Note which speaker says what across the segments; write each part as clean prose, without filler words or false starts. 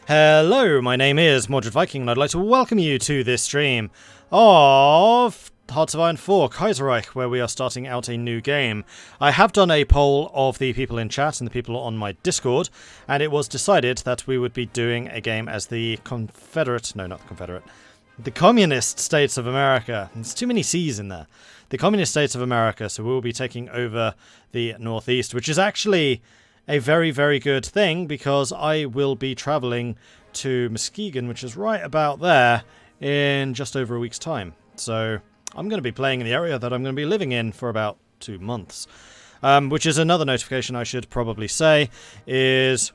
Speaker 1: Hello, my name is Mordred Viking, and I'd like to welcome you to this stream of Hearts of Iron 4 Kaiserreich, where we are starting out a new game. I have done a poll of the people in chat and the people on my Discord, and it was decided that we would be doing a game as the the Communist States of America. There's too many C's in there. The Communist States of America, so we'll be taking over the Northeast, which is actually a very, very good thing, because I will be travelling to Muskegon, which is right about there, in just over a week's time. So I'm going to be playing in the area that I'm going to be living in for about 2 months. Which is another notification I should probably say, is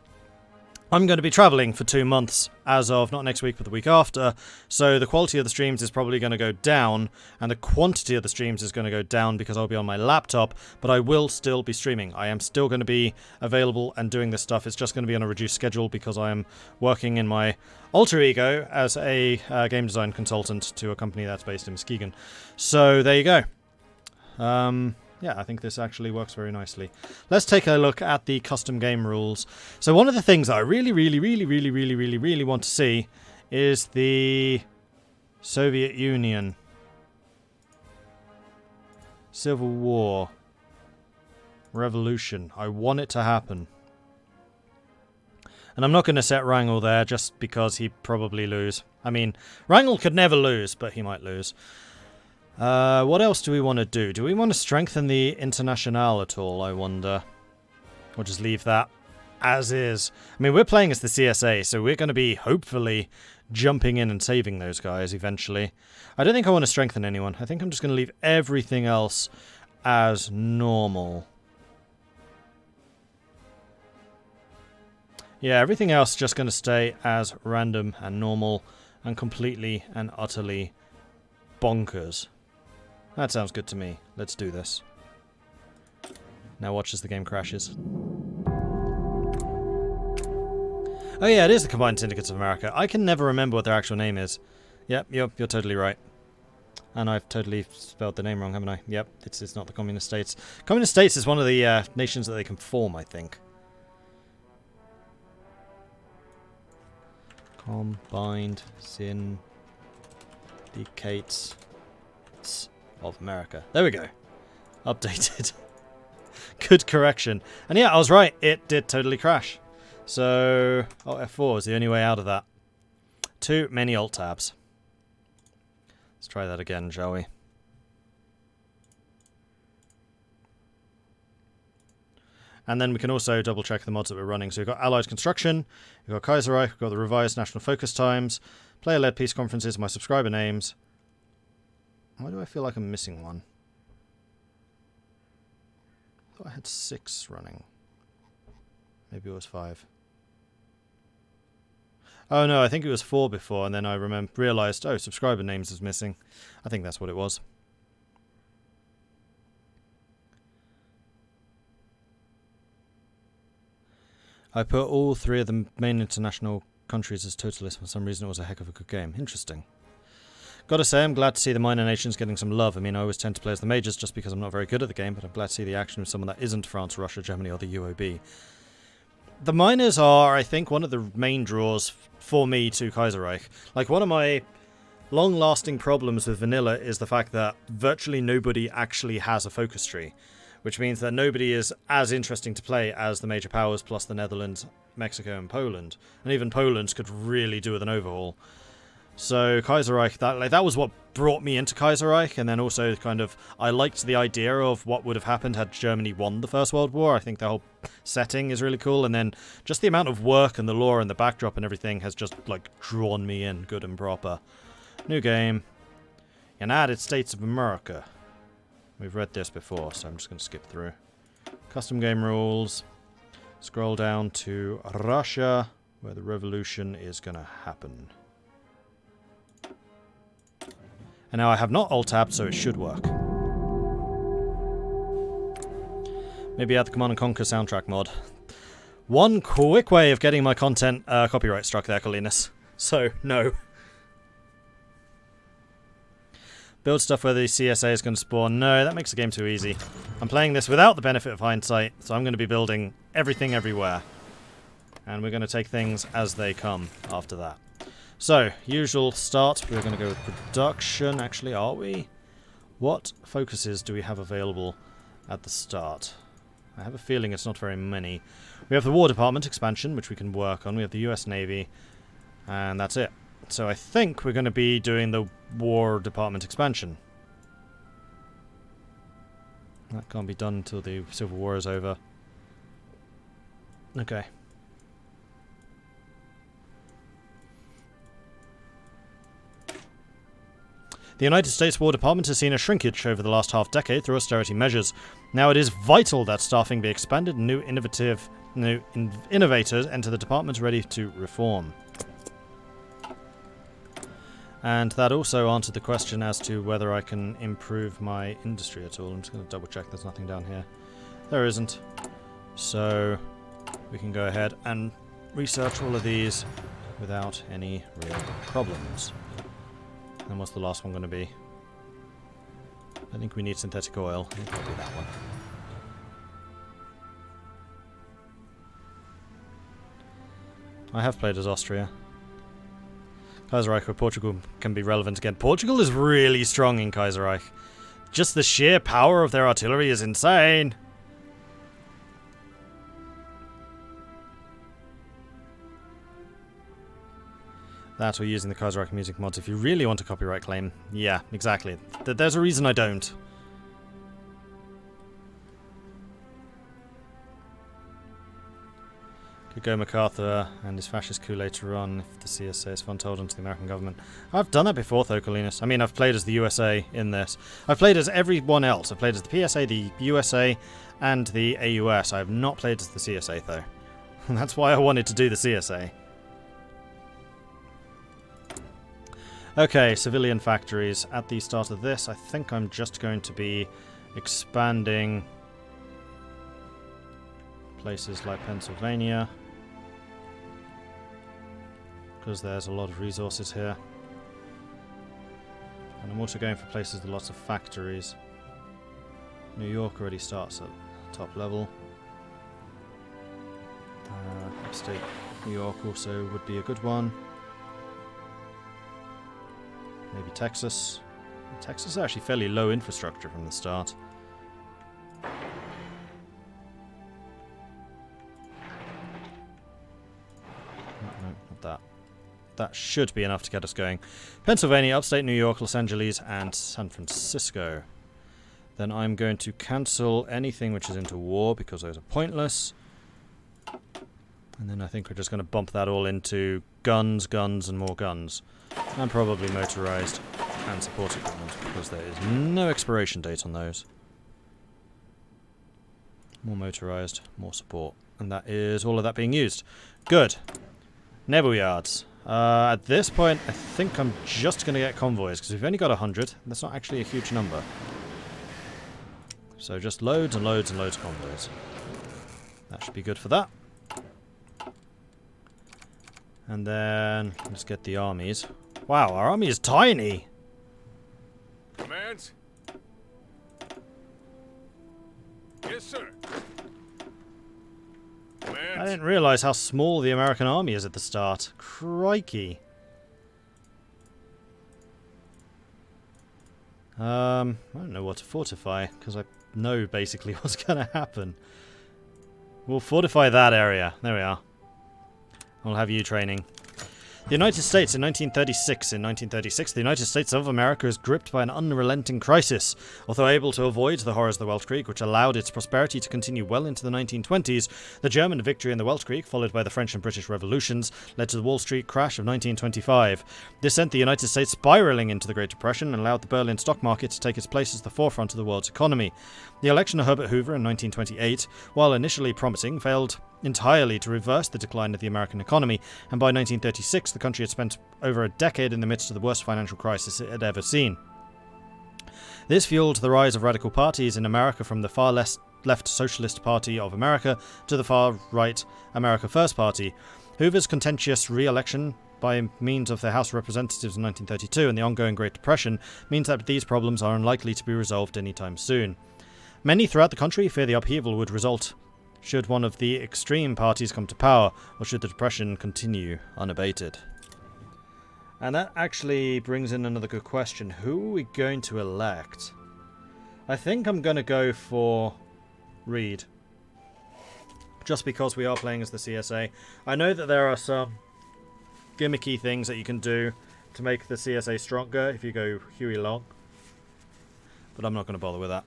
Speaker 1: I'm going to be travelling for 2 months as of not next week but the week after, so the quality of the streams is probably going to go down, and the quantity of the streams is going to go down because I'll be on my laptop, but I will still be streaming. I am still going to be available and doing this stuff. It's just going to be on a reduced schedule because I am working in my alter ego as a game design consultant to a company that's based in Muskegon. So there you go. Yeah, I think this actually works very nicely. Let's take a look at the custom game rules. So one of the things I really want to see is the Soviet Union, Civil War, Revolution. I want it to happen. And I'm not going to set Wrangel there just because he'd probably lose. I mean, Wrangel could never lose, but he might lose. What else do we want to do? Do we want to strengthen the Internationale at all, I wonder? Or just leave that as is? I mean, we're playing as the CSA, so we're going to be, hopefully, jumping in and saving those guys eventually. I don't think I want to strengthen anyone. I think I'm just going to leave everything else as normal. Yeah, everything else just going to stay as random and normal and completely and utterly bonkers. That sounds good to me. Let's do this. Now watch as the game crashes. Oh yeah, it is the Combined Syndicates of America. I can never remember what their actual name is. Yep, you're totally right. And I've totally spelled the name wrong, haven't I? Yep, it's not the Communist States. Communist States is one of the nations that they can form, I think. Combined Syndicates of America. There we go. Updated. Good correction. And yeah, I was right. It did totally crash. So, F4 is the only way out of that. Too many alt tabs. Let's try that again, shall we? And then we can also double check the mods that we're running. So we've got Allied Construction, we've got Kaiserreich, we've got the revised National Focus Times, player-led peace conferences, my subscriber names. Why do I feel like I'm missing one? I thought I had 6 running. Maybe it was 5. Oh no, I think it was 4 before, and then I realised, oh, subscriber names is missing. I think that's what it was. I put all 3 of the main international countries as totalists. For some reason it was a heck of a good game. Interesting. Gotta say, I'm glad to see the minor nations getting some love. I mean, I always tend to play as the majors just because I'm not very good at the game, but I'm glad to see the action of someone that isn't France, Russia, Germany, or the UOB. The minors are, I think, one of the main draws for me to Kaiserreich. Like, one of my long-lasting problems with vanilla is the fact that virtually nobody actually has a focus tree, which means that nobody is as interesting to play as the major powers plus the Netherlands, Mexico, and Poland. And even Poland could really do with an overhaul. So Kaiserreich, that was what brought me into Kaiserreich, and then also kind of, I liked the idea of what would have happened had Germany won the First World War. I think the whole setting is really cool, and then just the amount of work and the lore and the backdrop and everything has just, like, drawn me in good and proper. New game. United States of America. We've read this before, so I'm just going to skip through. Custom game rules. Scroll down to Russia, where the revolution is going to happen. And now I have not alt-tabbed, so it should work. Maybe add the Command & Conquer soundtrack mod. One quick way of getting my content copyright struck there, Colinus. So, no. Build stuff where the CSA is going to spawn. No, that makes the game too easy. I'm playing this without the benefit of hindsight, so I'm going to be building everything everywhere. And we're going to take things as they come after that. So, usual start. We're going to go with production. Actually, are we? What focuses do we have available at the start? I have a feeling it's not very many. We have the War Department expansion, which we can work on. We have the US Navy. And that's it. So I think we're going to be doing the War Department expansion. That can't be done until the Civil War is over. Okay. The United States War Department has seen a shrinkage over the last half-decade through austerity measures. Now it is vital that staffing be expanded and new innovators enter the department ready to reform. And that also answered the question as to whether I can improve my industry at all. I'm just going to double check there's nothing down here. There isn't. So we can go ahead and research all of these without any real problems. And what's the last one going to be? I think we need synthetic oil. I think it'll be that one. I have played as Austria. Kaiserreich where Portugal can be relevant again. Portugal is really strong in Kaiserreich. Just the sheer power of their artillery is insane. That or using the Kaiserreich music mods if you really want a copyright claim. Yeah, exactly. There's a reason I don't. Could go MacArthur and his fascist coup later on if the CSA is told onto the American government. I've done that before, though, Colinus. I mean, I've played as the USA in this. I've played as everyone else. I've played as the PSA, the USA, and the AUS. I have not played as the CSA, though. And that's why I wanted to do the CSA. Okay, civilian factories. At the start of this, I think I'm just going to be expanding places like Pennsylvania, because there's a lot of resources here. And I'm also going for places with lots of factories. New York already starts at top level. Upstate New York also would be a good one. Maybe Texas. Texas is actually fairly low infrastructure from the start. No, not that. That should be enough to get us going. Pennsylvania, upstate New York, Los Angeles, and San Francisco. Then I'm going to cancel anything which is into war because those are pointless. And then I think we're just going to bump that all into guns, guns, and more guns. And probably motorized and support equipment because there is no expiration date on those. More motorized, more support. And that is all of that being used. Good. Naval yards. At this point, I think I'm just going to get convoys because we've only got 100. That's not actually a huge number. So just loads and loads and loads of convoys. That should be good for that. And then let's get the armies. Wow, our army is tiny.
Speaker 2: Commands? Yes, sir. Commands?
Speaker 1: I didn't realize how small the American army is at the start. Crikey. I don't know what to fortify because I know basically what's going to happen. We'll fortify that area. There we are. I'll have you training. The United States in 1936. In 1936, the United States of America is gripped by an unrelenting crisis. Although able to avoid the horrors of the Welsh Creek, which allowed its prosperity to continue well into the 1920s, the German victory in the Welsh Creek, followed by the French and British revolutions, led to the Wall Street crash of 1925. This sent the United States spiraling into the Great Depression and allowed the Berlin stock market to take its place as the forefront of the world's economy. The election of Herbert Hoover in 1928, while initially promising, failed entirely to reverse the decline of the American economy, and by 1936 the country had spent over a decade in the midst of the worst financial crisis it had ever seen. This fueled the rise of radical parties in America, from the far left Socialist Party of America to the far right America First Party. Hoover's contentious re-election by means of the House of Representatives in 1932 and the ongoing Great Depression means that these problems are unlikely to be resolved anytime soon. Many throughout the country fear the upheaval would result should one of the extreme parties come to power, or should the depression continue unabated? And that actually brings in another good question. Who are we going to elect? I think I'm going to go for Reed. Just because we are playing as the CSA. I know that there are some gimmicky things that you can do to make the CSA stronger if you go Huey Long. But I'm not going to bother with that.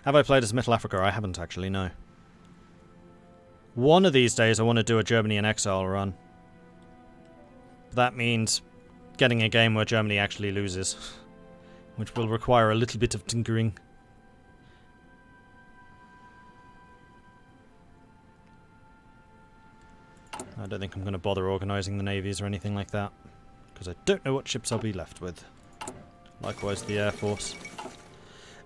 Speaker 1: Have I played as Middle Africa? I haven't actually, no. One of these days I want to do a Germany in Exile run. That means getting a game where Germany actually loses. Which will require a little bit of tinkering. I don't think I'm going to bother organising the navies or anything like that. Because I don't know what ships I'll be left with. Likewise the Air Force.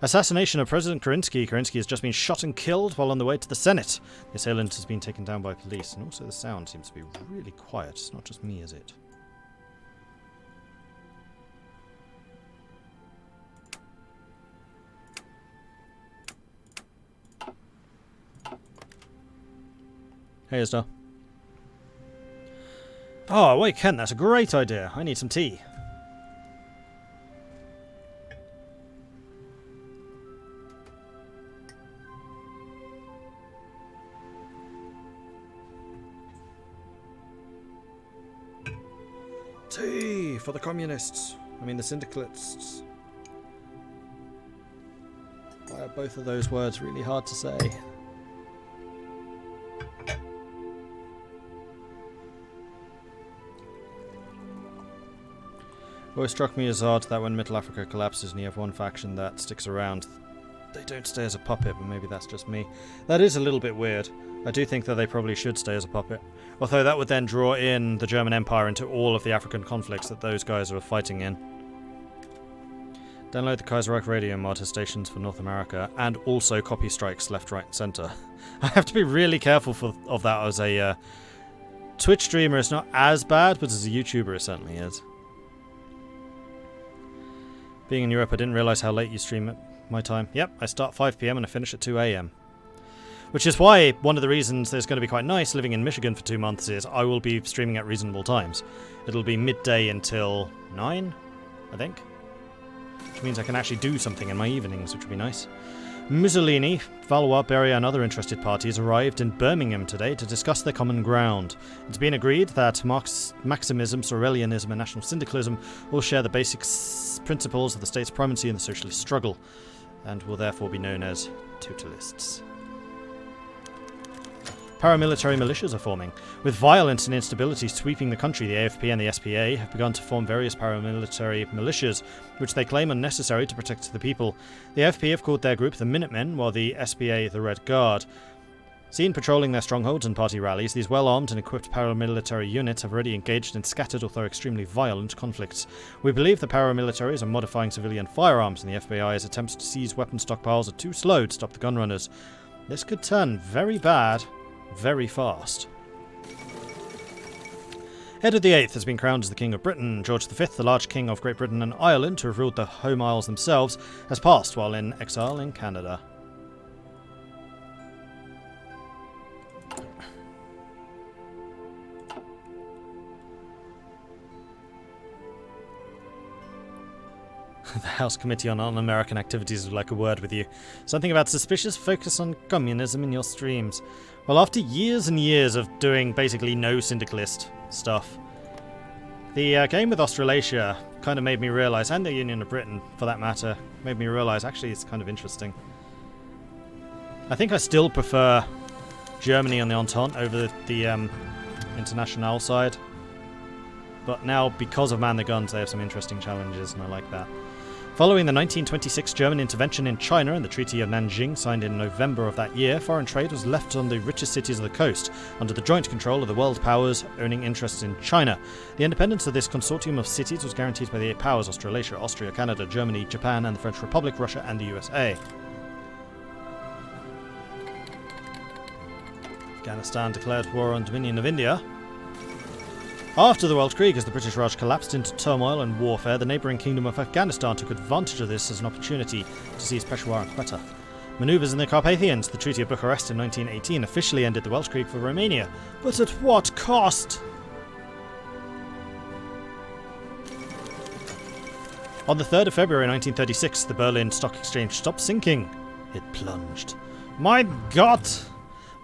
Speaker 1: Assassination of President Kerensky. Kerensky has just been shot and killed while on the way to the Senate. The assailant has been taken down by police. And also the sound seems to be really quiet. It's not just me, is it? Hey, Isdar. Oh, wait, Ken, that's a great idea. I need some tea. Tea for the communists. I mean the syndicalists. Why are both of those words really hard to say? Always struck me as odd that when Middle Africa collapses and you have one faction that sticks around, they don't stay as a puppet, but maybe that's just me. That is a little bit weird. I do think that they probably should stay as a puppet. Although that would then draw in the German Empire into all of the African conflicts that those guys are fighting in. Download the Kaiserreich radio mod has stations for North America, and also copy strikes left, right, and centre. I have to be really careful of that as a Twitch streamer. It's not as bad, but as a YouTuber it certainly is. Being in Europe, I didn't realise how late you stream at my time. Yep, I start 5 PM and I finish at 2 AM. Which is why one of the reasons it's going to be quite nice living in Michigan for 2 months is I will be streaming at reasonable times. It'll be midday until 9, I think. Which means I can actually do something in my evenings, which would be nice. Mussolini, Valois, Beria and other interested parties arrived in Birmingham today to discuss their common ground. It's been agreed that Maximism, Sorelianism and National Syndicalism will share the basic principles of the state's primacy in the socialist struggle, and will therefore be known as totalists. Paramilitary militias are forming. With violence and instability sweeping the country, the AFP and the SPA have begun to form various paramilitary militias, which they claim are necessary to protect the people. The AFP have called their group the Minutemen, while the SPA the Red Guard. Seen patrolling their strongholds and party rallies, these well-armed and equipped paramilitary units have already engaged in scattered, although extremely violent, conflicts. We believe the paramilitaries are modifying civilian firearms, and the FBI's attempts to seize weapon stockpiles are too slow to stop the gunrunners. This could turn very bad very fast. Edward VIII has been crowned as the King of Britain. George V, the large King of Great Britain and Ireland, who have ruled the Home Isles themselves, has passed while in exile in Canada. The House Committee on Un-American Activities would like a word with you. Something about suspicious focus on communism in your streams. Well, after years and years of doing basically no syndicalist stuff, the game with Australasia kind of made me realise, and the Union of Britain for that matter, made me realise actually it's kind of interesting. I think I still prefer Germany on the Entente over the Internationale side. But now, because of Man the Guns, they have some interesting challenges, and I like that. Following the 1926 German intervention in China and the Treaty of Nanjing signed in November of that year, foreign trade was left on the richest cities of the coast, under the joint control of the world powers owning interests in China. The independence of this consortium of cities was guaranteed by the 8 powers: Australasia, Austria, Canada, Germany, Japan and the French Republic, Russia and the USA. Afghanistan declared war on Dominion of India. After the World Krieg, as the British Raj collapsed into turmoil and warfare, the neighbouring kingdom of Afghanistan took advantage of this as an opportunity to seize Peshawar and Quetta. Manoeuvres in the Carpathians. The Treaty of Bucharest in 1918 officially ended the Welsh Creek for Romania. But at what cost? On the 3rd of February 1936, the Berlin Stock Exchange stopped sinking. It plunged. My God!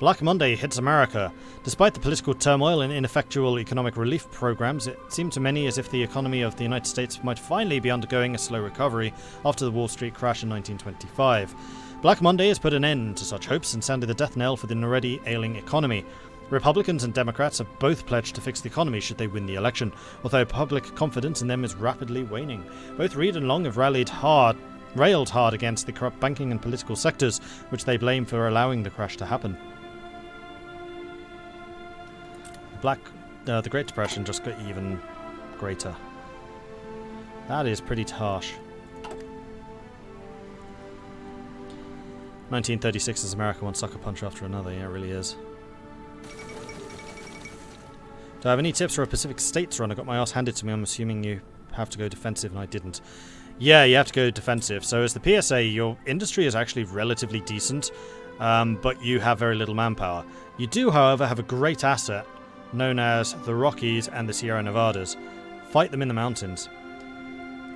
Speaker 1: Black Monday hits America. Despite the political turmoil and ineffectual economic relief programs, it seemed to many as if the economy of the United States might finally be undergoing a slow recovery after the Wall Street crash in 1925. Black Monday has put an end to such hopes and sounded the death knell for the already ailing economy. Republicans and Democrats have both pledged to fix the economy should they win the election, although public confidence in them is rapidly waning. Both Reid and Long have railed hard against the corrupt banking and political sectors, which they blame for allowing the crash to happen. The Great Depression just got even greater. That is pretty harsh. 1936 is America, one sucker punch after another. Yeah, it really is. Do I have any tips for a Pacific States run? I got my ass handed to me. I'm assuming you have to go defensive, and I didn't. Yeah, you have to go defensive. So as the PSA, your industry is actually relatively decent, but you have very little manpower. You do, however, have a great asset known as the Rockies and the Sierra Nevadas. Fight them in the mountains.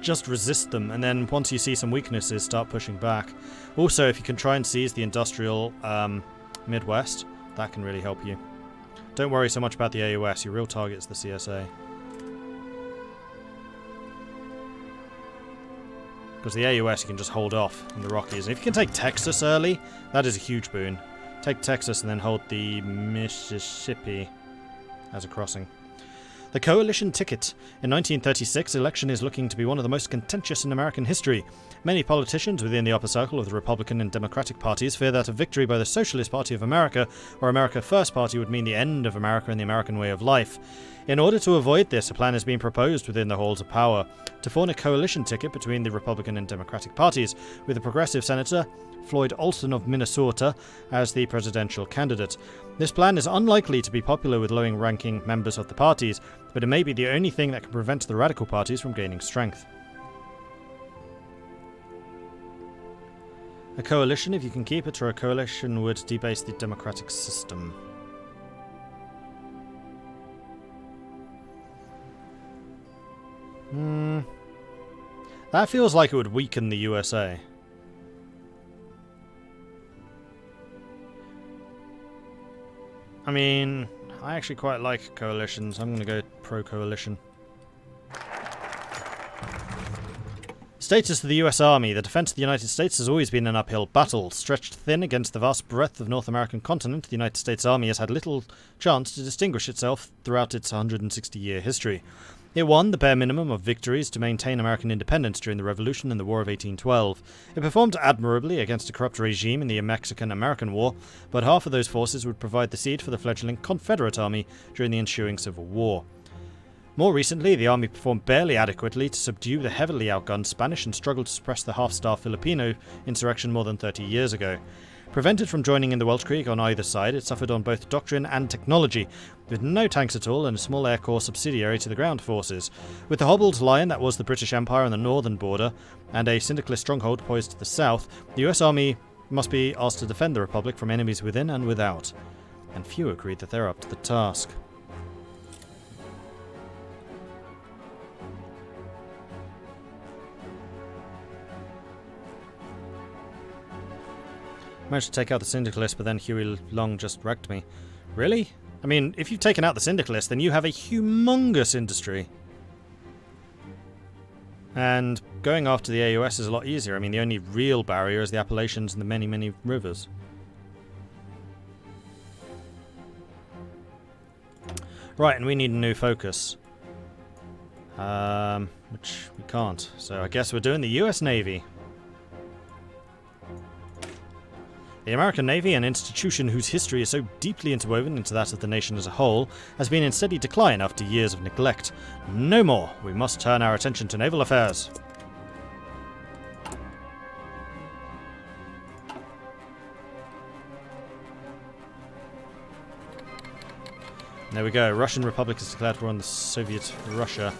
Speaker 1: Just resist them, and then once you see some weaknesses, start pushing back. Also, if you can try and seize the industrial Midwest, that can really help you. Don't worry so much about the AUS, your real target is the CSA. Because the AUS you can just hold off in the Rockies. And if you can take Texas early, that is a huge boon. Take Texas and then hold the Mississippi as a crossing. The coalition ticket. In 1936, election is looking to be one of the most contentious in American history. Many politicians within the upper circle of the Republican and Democratic parties fear that a victory by the Socialist Party of America or America First Party would mean the end of America and the American way of life. In order to avoid this, a plan has been proposed within the halls of power to form a coalition ticket between the Republican and Democratic parties, with the progressive senator Floyd Olson of Minnesota as the presidential candidate. This plan is unlikely to be popular with lower-ranking members of the parties, but it may be the only thing that can prevent the radical parties from gaining strength. A coalition, if you can keep it, or a coalition would debase the democratic system. That feels like it would weaken the USA. I mean, I actually quite like coalitions. I'm going to go pro-coalition. Status of the US Army. The defense of the United States has always been an uphill battle. Stretched thin against the vast breadth of North American continent, the United States Army has had little chance to distinguish itself throughout its 160-year history. It won the bare minimum of victories to maintain American independence during the Revolution and the War of 1812. It performed admirably against a corrupt regime in the Mexican-American War, but half of those forces would provide the seed for the fledgling Confederate Army during the ensuing Civil War. More recently, the army performed barely adequately to subdue the heavily outgunned Spanish and struggled to suppress the half-star Filipino insurrection more than 30 years ago. Prevented from joining in the Welsh Creek on either side, it suffered on both doctrine and technology, with no tanks at all and a small air corps subsidiary to the ground forces. With the hobbled lion that was the British Empire on the northern border, and a syndicalist stronghold poised to the south, the US Army must be asked to defend the Republic from enemies within and without. And few agreed that they're up to the task. Managed to take out the Syndicalists, but then Huey Long just wrecked me. Really? I mean, if you've taken out the Syndicalists, then you have a humongous industry. And going after the AUS is a lot easier. I mean, the only real barrier is the Appalachians and the many, many rivers. Right, and we need a new focus. Which we can't. So I guess we're doing the US Navy. The American Navy, an institution whose history is so deeply interwoven into that of the nation as a whole, has been in steady decline after years of neglect. No more. We must turn our attention to naval affairs. There we go. Russian Republic has declared war on the Soviet Russia.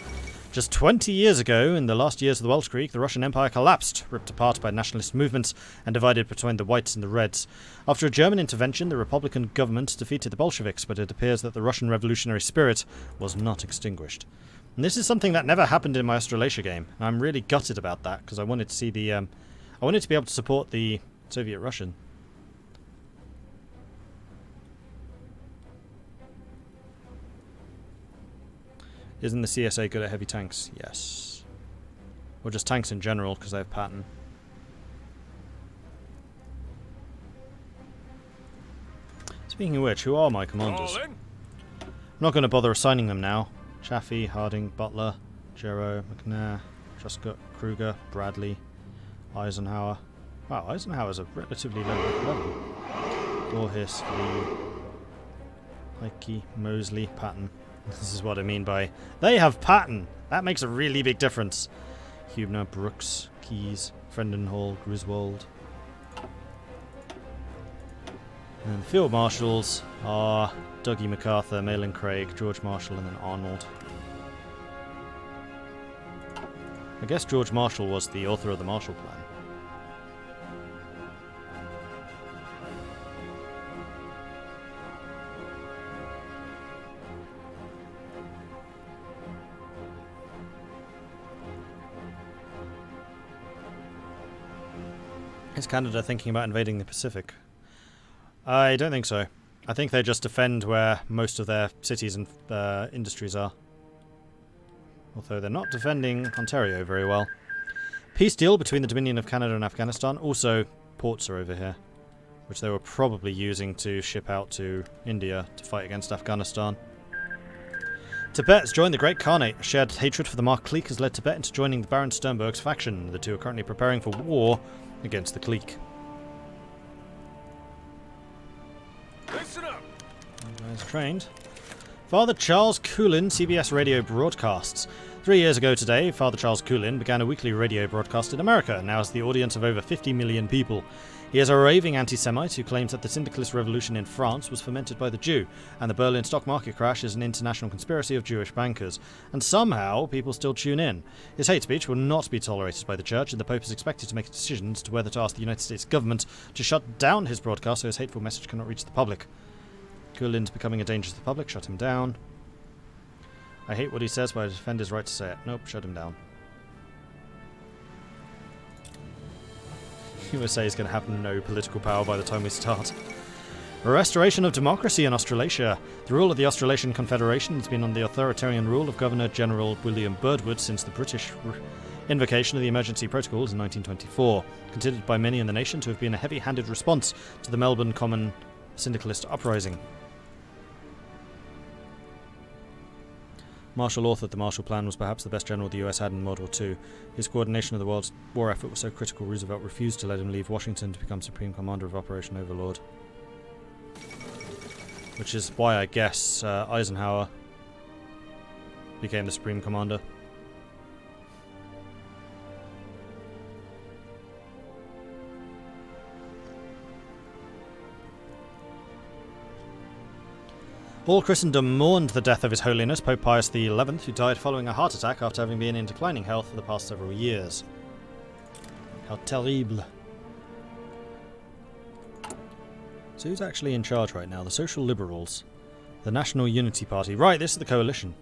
Speaker 1: Just 20 years ago, in the last years of the Welsh Creek, the Russian Empire collapsed, ripped apart by nationalist movements and divided between the Whites and the Reds. After a German intervention, the Republican government defeated the Bolsheviks, but it appears that the Russian revolutionary spirit was not extinguished. And this is something that never happened in my Australasia game. And I'm really gutted about that, because I wanted to see the... I wanted to be able to support the Soviet-Russian. Isn't the CSA good at heavy tanks? Yes. Or just tanks in general, because they have pattern. Speaking of which, who are my commanders? I'm not going to bother assigning them now. Chaffee, Harding, Butler, Gero, McNair, Truscott, Kruger, Bradley, Eisenhower. Wow, Eisenhower's a relatively low level. Voorhis, Lee, Heike, Mosley, Patton. This is what I mean by they have pattern. That makes a really big difference. Hubner, Brooks, Keyes, Frendenhall, Griswold. And the field marshals are Dougie MacArthur, Malin Craig, George Marshall, and then Arnold. I guess George Marshall was the author of the Marshall Plan. Is Canada thinking about invading the Pacific? I don't think so. I think they just defend where most of their cities and industries are. Although they're not defending Ontario very well. Peace deal between the Dominion of Canada and Afghanistan. Also, ports are over here, which they were probably using to ship out to India to fight against Afghanistan. Tibet has joined the Great Khanate. A shared hatred for the Mark clique has led Tibet into joining the Baron Sternberg's faction. The two are currently preparing for war against the clique.
Speaker 2: Listen up.
Speaker 1: You guys trained. Father Charles Coulin, CBS radio broadcasts. 3 years ago today, Father Charles Coulin began a weekly radio broadcast in America and now has the audience of over 50 million people. He is a raving anti-Semite who claims that the Syndicalist revolution in France was fomented by the Jew, and the Berlin stock market crash is an international conspiracy of Jewish bankers. And somehow, people still tune in. His hate speech will not be tolerated by the Church, and the Pope is expected to make a decision as to whether to ask the United States government to shut down his broadcast so his hateful message cannot reach the public. Coulin's becoming a danger to the public. Shut him down. I hate what he says, but I defend his right to say it. Nope, shut him down. USA is going to have no political power by the time we start. A restoration of democracy in Australasia. The rule of the Australasian Confederation has been under the authoritarian rule of Governor-General William Birdwood since the British invocation of the emergency protocols in 1924, considered by many in the nation to have been a heavy-handed response to the Melbourne Common Syndicalist uprising. Marshall authored the Marshall Plan, was perhaps the best general the US had in World War II. His coordination of the world's war effort was so critical, Roosevelt refused to let him leave Washington to become Supreme Commander of Operation Overlord. Which is why I guess Eisenhower became the Supreme Commander. All Christendom mourned the death of His Holiness Pope Pius XI, who died following a heart attack after having been in declining health for the past several years. How terrible. So who's actually in charge right now? The Social Liberals. The National Unity Party. Right, this is the coalition.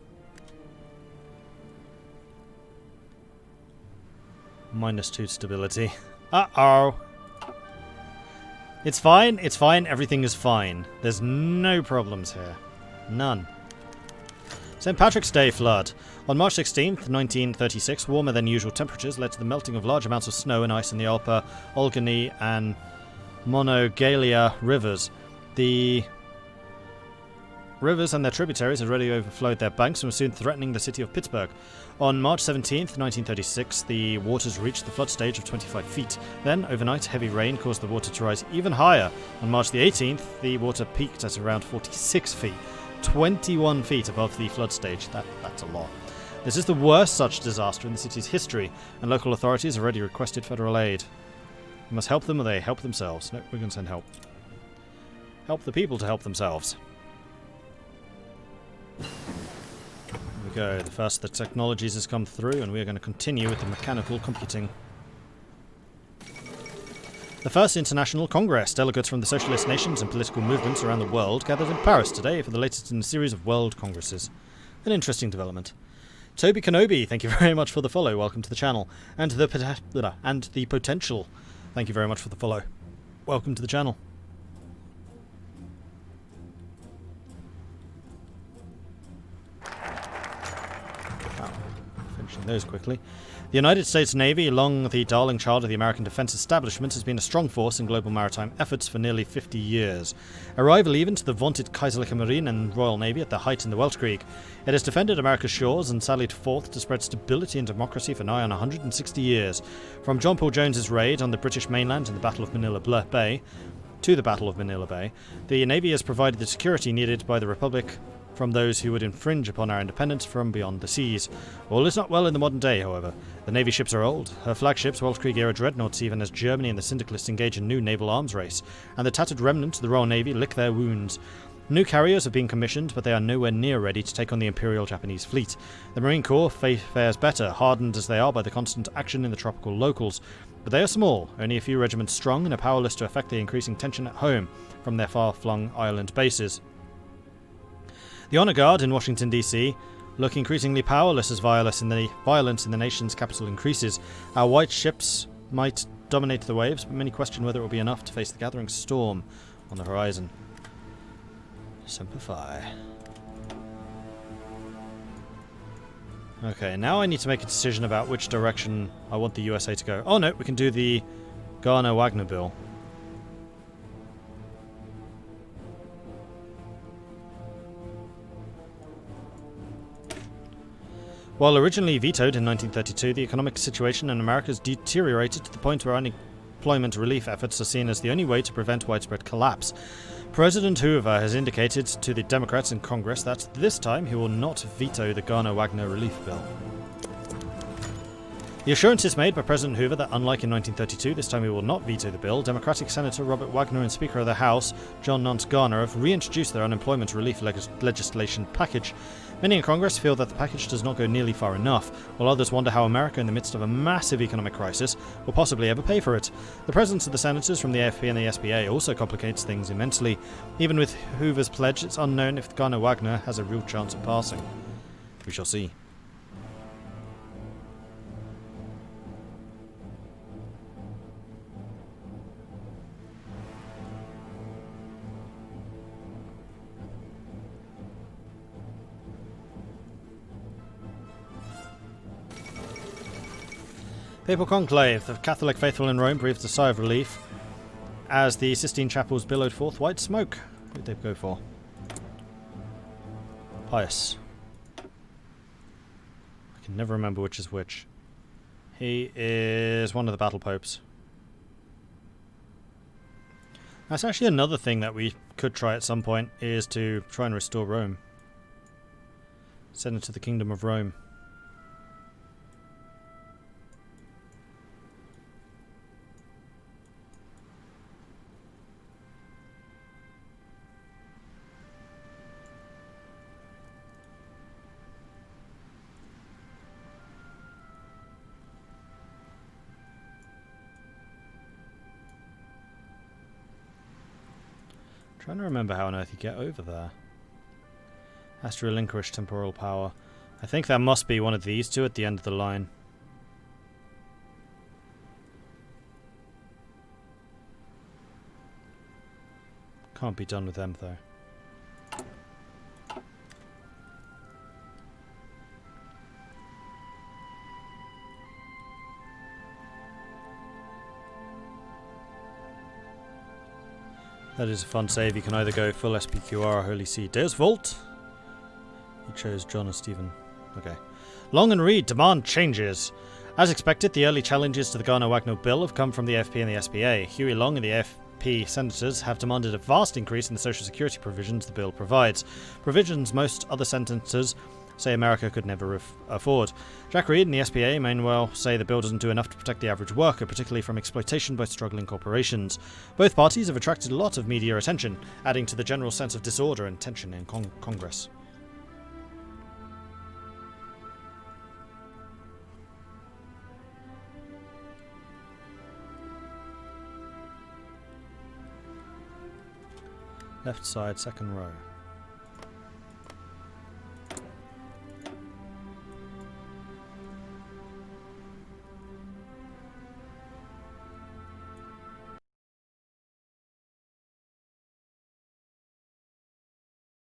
Speaker 1: -2 stability. Uh-oh. It's fine, everything is fine. There's no problems here. None. St. Patrick's Day flood. On March 16th, 1936, warmer than usual temperatures led to the melting of large amounts of snow and ice in the Alper, Olgany and Monogalia rivers. The rivers and their tributaries had already overflowed their banks and were soon threatening the city of Pittsburgh. On March 17th, 1936, the waters reached the flood stage of 25 feet. Then, overnight, heavy rain caused the water to rise even higher. On March the 18th, the water peaked at around 46 feet. 21 feet above the flood stage. That's a lot. This is the worst such disaster in the city's history, and local authorities have already requested federal aid. We must help them or they help themselves. No, we're going to send help. Help the people to help themselves. We go. The first of the technologies has come through, and we are going to continue with the mechanical computing. The First International Congress, delegates from the socialist nations and political movements around the world, gathered in Paris today for the latest in a series of world congresses. An interesting development. Toby Kenobi, thank you very much for the follow. Welcome to the channel. And the potential, thank you very much for the follow. Welcome to the channel. Wow, finishing those quickly. The United States Navy, long the darling child of the American defense establishment, has been a strong force in global maritime efforts for nearly 50 years. A rival even to the vaunted Kaiserreich Marine and Royal Navy at their height in the Weltkrieg, it has defended America's shores and sallied forth to spread stability and democracy for nigh on 160 years. From John Paul Jones's raid on the British mainland in the Battle of Manila Bay to the Battle of Manila Bay, the Navy has provided the security needed by the Republic from those who would infringe upon our independence from beyond the seas. All is not well in the modern day, however. The Navy ships are old, her flagships, Weltkrieg-era dreadnoughts, even as Germany and the Syndicalists engage in new naval arms race, and the tattered remnants of the Royal Navy lick their wounds. New carriers have been commissioned, but they are nowhere near ready to take on the Imperial Japanese fleet. The Marine Corps fares better, hardened as they are by the constant action in the tropical locals. But they are small, only a few regiments strong, and are powerless to affect the increasing tension at home from their far-flung island bases. The Honor Guard in Washington, D.C. look increasingly powerless as violence in the nation's capital increases. Our white ships might dominate the waves, but many question whether it will be enough to face the gathering storm on the horizon. Simplify. Okay, now I need to make a decision about which direction I want the USA to go. Oh no, we can do the Garner-Wagner bill. While originally vetoed in 1932, the economic situation in America has deteriorated to the point where unemployment relief efforts are seen as the only way to prevent widespread collapse. President Hoover has indicated to the Democrats in Congress that this time he will not veto the Garner-Wagner relief bill. The assurance is made by President Hoover that, unlike in 1932, this time he will not veto the bill. Democratic Senator Robert Wagner and Speaker of the House John Nance Garner have reintroduced their unemployment relief legislation package. Many in Congress feel that the package does not go nearly far enough, while others wonder how America, in the midst of a massive economic crisis, will possibly ever pay for it. The presence of the senators from the AFP and the SBA also complicates things immensely. Even with Hoover's pledge, it's unknown if Garner-Wagner has a real chance of passing. We shall see. Papal Conclave. The Catholic faithful in Rome breathed a sigh of relief as the Sistine Chapels billowed forth white smoke. Who did they go for? Pius. I can never remember which is which. He is one of the battle popes. That's actually another thing that we could try at some point, is to try and restore Rome. Send it to the Kingdom of Rome. Trying to remember how on earth you get over there. Has to relinquish temporal power. I think that must be one of these two at the end of the line. Can't be done with them though. That is a fun save. You can either go full SPQR or Holy See. Deus Volt! You chose John or Stephen. Okay. Long and Reed demand changes. As expected, the early challenges to the Garner-Wagner bill have come from the AFP and the SBA. Huey Long and the AFP senators have demanded a vast increase in the social security provisions the bill provides. Provisions most other senators say America could never afford. Jack Reed and the SBA may well say the bill doesn't do enough to protect the average worker, particularly from exploitation by struggling corporations. Both parties have attracted a lot of media attention, adding to the general sense of disorder and tension in Congress. Left side, second row.